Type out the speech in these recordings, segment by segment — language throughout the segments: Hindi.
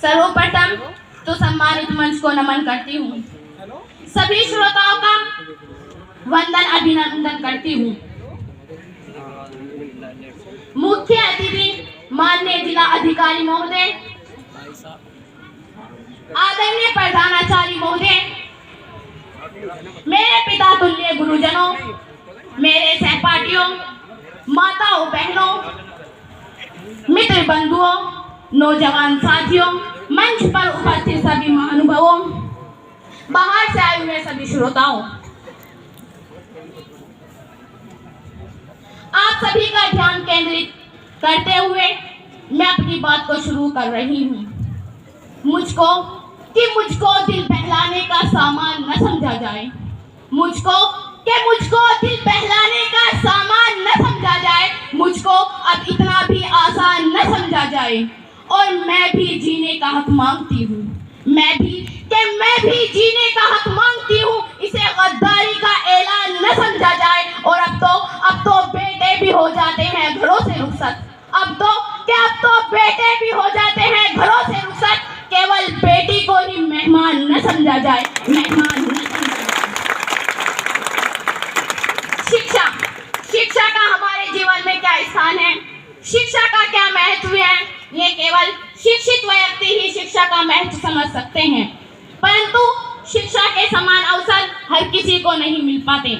सर्वप्रथम तो सम्मानित मंच को नमन करती हूँ। सभी श्रोताओं का वंदन अभिनंदन करती हूँ। मुख्य अतिथि माननीय जिला अधिकारी महोदय, आदरणीय प्रधानाचार्य महोदय, मेरे पिता तुल्य गुरुजनों, मेरे सहपाठियों, माताओं बहनों, मित्र बंधुओं, नौजवान साथियों, मंच पर उपस्थित सभी महानुभावों, बाहर से आए हुए सभी श्रोताओं, आप सभी का ध्यान केंद्रित करते हुए मैं अपनी बात को शुरू कर रही हूँ। मुझको दिल बहलाने का सामान न समझा जाए, मुझको दिल बहलाने का सामान न समझा जाए, मुझको अब इतना भी आसान न समझा जाए। और मैं भी जीने का हक मांगती हूँ, मैं भी जीने का हक मांगती हूँ। इसे गद्दारी का ऐलान न समझा जाए। और अब तो बेटे भी हो जाते हैं घरों से रुखसत, अब तो बेटे भी हो जाते हैं घरों से रुखसत। केवल बेटी को ही मेहमान न समझा जाए, मेहमान न समझा जाए। शिक्षा का हमारे जीवन में क्या स्थान है, शिक्षा का क्या महत्व है, ये केवल शिक्षित व्यक्ति ही शिक्षा का महत्व समझ सकते हैं। परंतु शिक्षा के समान अवसर हर किसी को नहीं मिल पाते।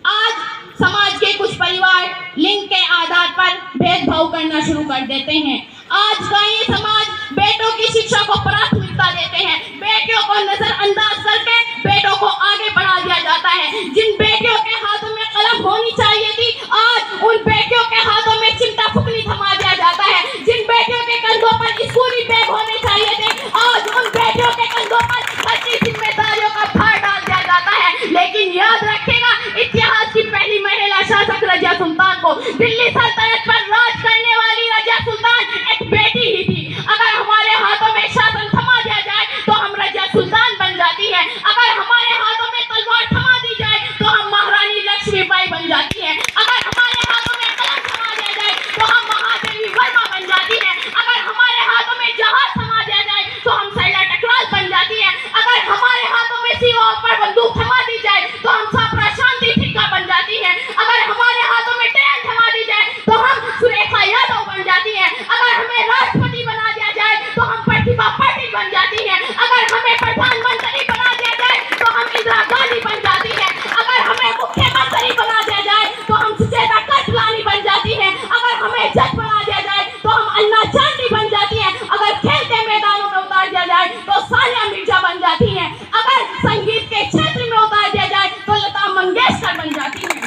आज समाज के कुछ परिवार लिंग के आधार पर भेदभाव करना शुरू कर देते हैं। आज का ये समाज बेटों की शिक्षा को प्राथमिकता देते हैं, बेटियों को नजरअंदाज करके बेटों को आगे बढ़ा दिया जाता है। जिन बेटियों के हाथों में कलम होनी चाहिए थी, आज उन बेटियों के हाथों में चिमटा फुकनी थमा दिया जाता है। जिन बेटियों के कंधों पर स्कूली बैग होने चाहिए थे, आज उन बेटियों के कंधों पर घर की जिम्मेदारियों का भार डाल दिया जाता है। लेकिन याद रखेगा, इतिहास की पहली महिला शासक रजिया सुल्तान को, दिल्ली सल्तनत पर राज करने वाली रजिया सुल्तान एक बेटी ही थी। अगर हमारे हाथों में शासन थमा दिया जाए तो हम रजिया सुल्तान बन जाती है। अगर हमारे हाथों में तलवार थमा दी जाए तो हम महारानी लक्ष्मीबाई बन जाती है। अगर हमारे हाथों में कलम थमा दिया जाए तो हम महादेवी वर्मा बन जाती है। अगर हमारे हाथों में जहाज थमा दिया जाए तो हम सैला टकराल बन जाती है। अगर हमारे हाथों में सीमाओं पर बंदूक थमा दी जाए तो हम सापरा शांति ठिक्का बन जाती है। अगर हमारे हाथों में ट्रेन थमा दी जाए तो हम सुरेखा यादव बन जाती है। अगर हमें राष्ट्रपति बना दिया जाए तो हम प्रतिभा पाटिल बन जाती है। अगर हमें प्रधानमंत्री बना दिया जाए तो हम इंदिरा गांधी बन जाती है। अगर हमें मुख्यमंत्री बना दिया जाए तो हम सुचेता कटलानी बन जाती है। अगर हमें जज बना दिया जाए तो हम अन्ना चांदी बन जाती है। अगर खेल के मैदानों में उतार दिया जाए तो सानिया मिर्जा बन जाती है। अगर संगीत के क्षेत्र में उतार दिया जाए तो लता मंगेशकर बन जाती है।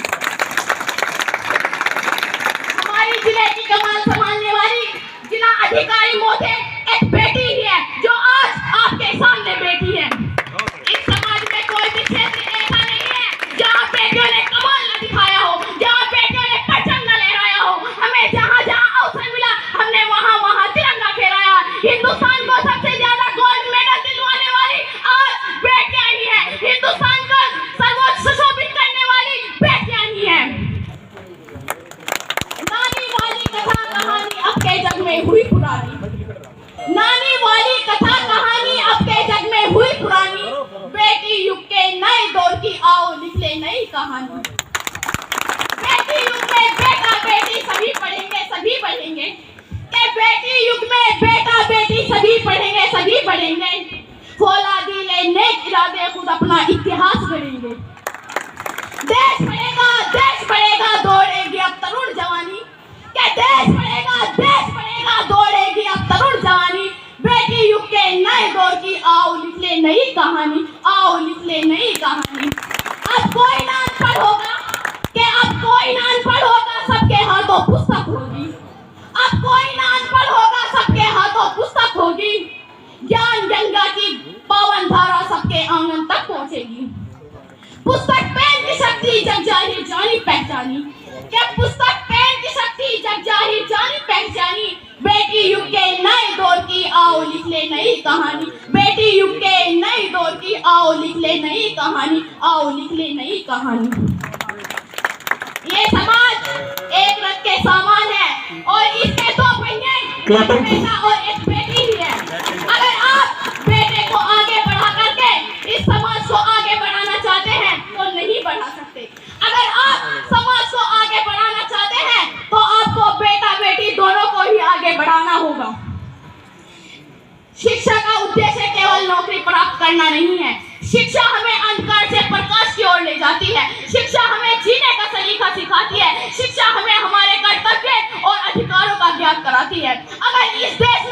हमारी जिले की कमान संभालने वाली जिला अधिकारी महोदय एक बेटी ही है, जो आज आपके सामने बैठी है। इस समाज में कोई भी क्षेत्र ऐसा नहीं है जहाँ बेटियों ने कमाल न दिखाया हो, जहाँ बेटियों ने परचम न लहराया हो। हमें जहाँ जहाँ अवसर मिला हमने वहाँ वहाँ तिरंगा फहराया। हिंदुस्तान को सबसे ज्यादा गोल्ड मेडल दिलवाने वाली आज बेटियां ही है। हिंदुस्तान को सर्वोच्च सुशोभित करने वाली बेटियां ही है। नानी वाली कथा कहानी अब के जग में हुई पुरानी, नानी वाली कथा कहानी अब के जग में हुई पुरानी। बेटी युग के नए दौर की आओ लिख ले नई कहानी। बेटी युग में बेटा बेटी सभी पढ़ेंगे सभी बढ़ेंगे, के बेटी युग में बेटा बेटी सभी पढ़ेंगे सभी बढ़ेंगे। फौलादी ले नेक इरादे खुद अपना इतिहास गढ़ेंगे। देश बढ़ेगा दौड़ेगी अब तरुण जवानी, के देश बढ़ेगा दौड़ेगी अब तरुण जवानी। बेटी युग के नए दौर की आओ लिख ले नई कहानी, आओ लिख ले नई कहानी। अब कोई ना अनपढ़ होगा, सबके हाथों पुस्तक होगी। अब कोई ना अनपढ़ होगा, सबके हाथों पुस्तक होगी। ज्ञान गंगा की पावन धारा सबके आंगन तक पहुंचेगी। पुस्तक पेन की शक्ति जग जाहिर जानी पहचानी, क्या पुस्तक पेन की शक्ति जग जाहिर जानी पहचानी। बेटी युग के नए दौर की आओ लिख ले नई कहानी, बेटी युग के नए दौर की आओ लिख ले नई कहानी, आओ लिख ले नई कहानी। ये समाज एक रथ के सामान है और इसके दो पहिए, एक बेटा और एक बेटी ही है। करना नहीं है। शिक्षा हमें अंधकार से प्रकाश की ओर ले जाती है। शिक्षा हमें जीने का सलीका सिखाती है। शिक्षा हमें हमारे कर्तव्य और अधिकारों का ज्ञात कराती है। अगर इस देश